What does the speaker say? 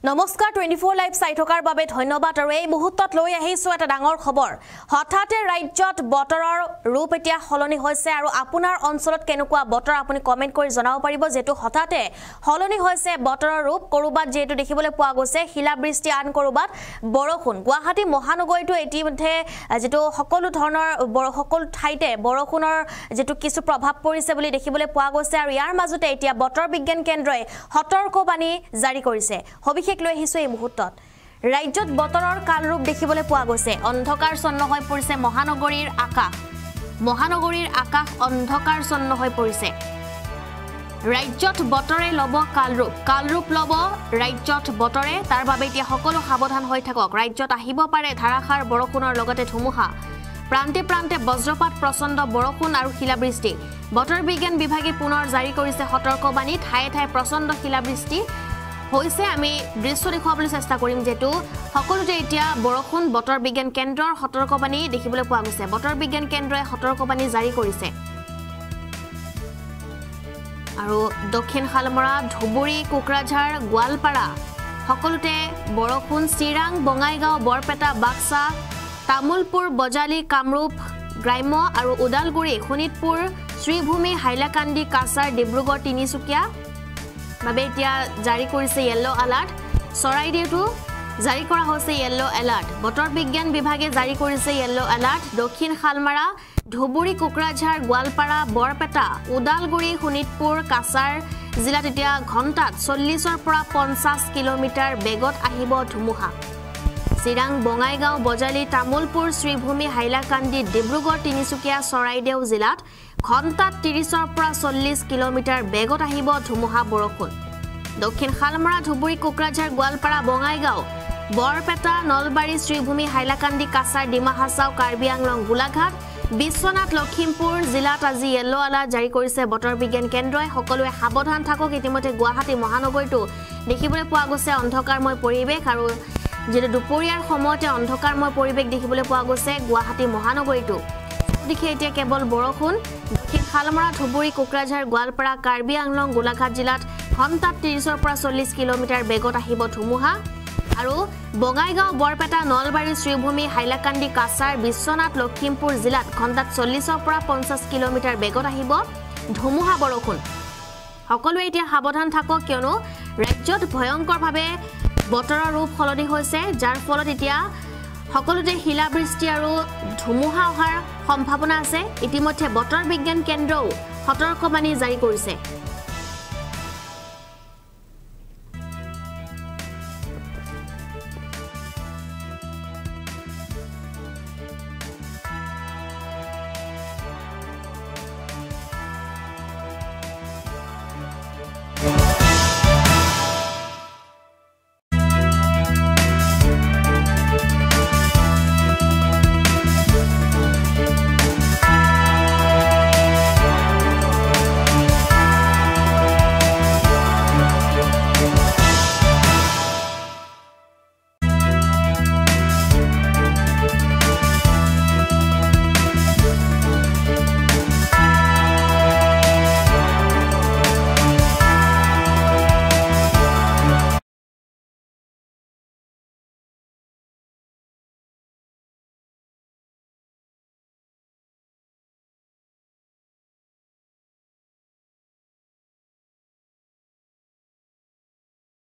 নমস্কাৰ 24 লাইভ চাই থকাৰ বাবে ধন্যবাদ আৰু এই মুহূৰ্তত লৈ আহিছো এটা ডাঙৰ খবৰ হঠাতে ৰাজ্যত বতৰৰ ৰূপ এতিয়া হলনি হৈছে আৰু আপোনাৰ অঞ্চলত কেনেকুৱা বতৰ আপুনি কমেন্ট কৰি জনাব পাৰিব যেটো হঠাতে হলনি হৈছে বতৰৰ ৰূপ কৰবাত যেটো দেখিবলৈ পোৱা গৈছে শিলাবৃষ্টি আন কৰবাত বৰষুণ গুৱাহাটী মহানগৰীটো ইতিমধ্যে যেটো সকলো ধৰণৰ সকলো ঠাইতে বৰষুণৰ যেটো কিছু প্ৰভাৱ পৰিছে বুলি দেখিবলৈ পোৱা গৈছে আৰু ইয়াৰ মাজতে এতিয়া বতৰ বিজ্ঞান কেন্দ্ৰই সতৰ্কবাণী জাৰি কৰিছে লৈ আহিছো এই মুহূৰ্তত ৰাজ্যত বতৰৰ কালৰূপ দেখিবলৈ পোৱা গৈছে অন্ধকাৰ ছন্ন হৈ পৰিছে মহানগৰীৰ আকাশ অন্ধকাৰ ছন্ন হৈ পৰিছে ৰাজ্যত বতৰে লব কালৰূপ লব ৰাজ্যত বতৰে তাৰ বাবে এতিয়া সকলো সাৱধান হৈ থাকক ৰাজ্যত আহিব পাৰে ধাৰাসাৰ বৰষুণৰ লগতে ধুমুহা প্ৰান্তে প্ৰান্তে বজ্ৰপাত প্ৰচণ্ড বৰষুণ আৰু শিলাবৃষ্টি বতৰ বিজ্ঞান বিভাগে পুনৰ জাৰি কৰিছে সতৰ্কবাণী ঠায়ে ঠায়ে প্ৰচণ্ড শিলাবৃষ্টি হৈছে আমি দৃশ্য দেখুৱাবলৈ চেষ্টা কৰিম যেটো সকলোতে এতিয়া বৰষুণ বতৰ বিজ্ঞান কেন্দ্ৰৰ সতৰ্কবাণী দেখিবলৈ পোৱা গৈছে বতৰ বিজ্ঞান কেন্দ্ৰই সতৰ্কবাণী জাৰি কৰিছে আৰু দক্ষিণ শালমৰা ধুবুৰী কোকৰাঝাৰ গোৱালপাৰা সকলোতে বৰষুণ চিৰাং বঙাইগাঁও বৰপেটা বাক্সা তামুলপুৰ বজালি কামৰূপ গ্ৰাম্য আৰু উদালগুৰি শোণিতপুৰ শ্ৰীভূমি হাইলাকান্দি কাছাৰ ডিব্ৰুগড় তিনিচুকীয়া বাবে এতিয়া জাৰি কৰিছে ইয়েলো এলাৰ্ট চৰাইদেউটো জাৰি কৰা হৈছে ইয়েলো এলাৰ্ট বতৰ বিজ্ঞান বিভাগে জাৰি কৰিছে ইয়েলো এলাৰ্ট দক্ষিণ শালমাৰা ধুবুৰী কোকৰাঝাৰ গোৱালপাৰা বৰপেটা উদালগুৰি শোণিতপুৰ কাছাৰ জিলাত এতিয়া ঘণ্টাত 40ৰ পৰা 50 কিলোমিটাৰ বেগত আহিব ধুমুহা চিৰাং বঙাইগাঁও বজালি তামুলপুৰ শ্ৰীভূমি হাইলাকান্দি ডিব্ৰুগড় তিনিচুকীয়া চৰাইদেউ জিলাত ঘণ্টাত 30ৰ পৰা 40 কিলোমিটাৰ বেগত আহিব ধুমুহা বৰষুণ দক্ষিণ শালমৰা ধুবুৰী কোকৰাঝাৰ গোৱালপাৰা বঙাইগাঁও বৰপেটা নলবাৰী শ্ৰীভূমি হাইলাকান্দি কাছাৰ ডিমা হাছাও কাৰ্বি আংলং গোলাঘাট বিশ্বনাথ লখিমপুৰ জিলাত আজি ইয়েলো এলাৰ্ট জাৰি কৰিছে বতৰ বিজ্ঞান কেন্দ্ৰই সকলোৱে সাৱধান থাকক ইতিমধ্যে গুৱাহাটী মহানগৰীটো দেখিবলৈ পোৱা গৈছে অন্ধকাৰময় পৰিৱেশ আৰু যেটো দুপৰীয়াৰ সময়তে অন্ধকাৰময় পৰিৱেশ দেখিবলৈ পোৱা গৈছে গুৱাহাটী মহানগৰীটো দেখি এতিয়া কেৱল বৰষুণ দক্ষিণ শালমৰা ধুবুৰী কোকৰাঝাৰ গোৱালপাৰা কাৰ্বি আংলং গোলাঘাট জিলাত ঘণ্টাত 30ৰ পৰা 40 কিলোমিটাৰ বেগত আহিব ধুমুহা আৰু বঙাইগাঁও বৰপেটা নলবাৰী শ্ৰীভূমি হাইলাকান্দি কাছাৰ বিশ্বনাথ লখিমপুৰ জিলাত ঘণ্টাত 40ৰ পৰা 50 কিলোমিটাৰ বেগত আহিব ধুমুহা বৰষুণ সকলোৱে এতিয়া সাৱধান থাকক কিয়নো ৰাজ্যত ভয়ংকৰভাৱে বতৰৰ ৰূপ সলনি হৈছে যাৰ ফলত এতিয়া সকলোতে শিলাবৃষ্টি আৰু ধুমুহা অহাৰ সম্ভাৱনা আছে ইতিমধ্যে বতৰ বিজ্ঞান কেন্দ্ৰও সতৰ্কবাণী জাৰি কৰিছে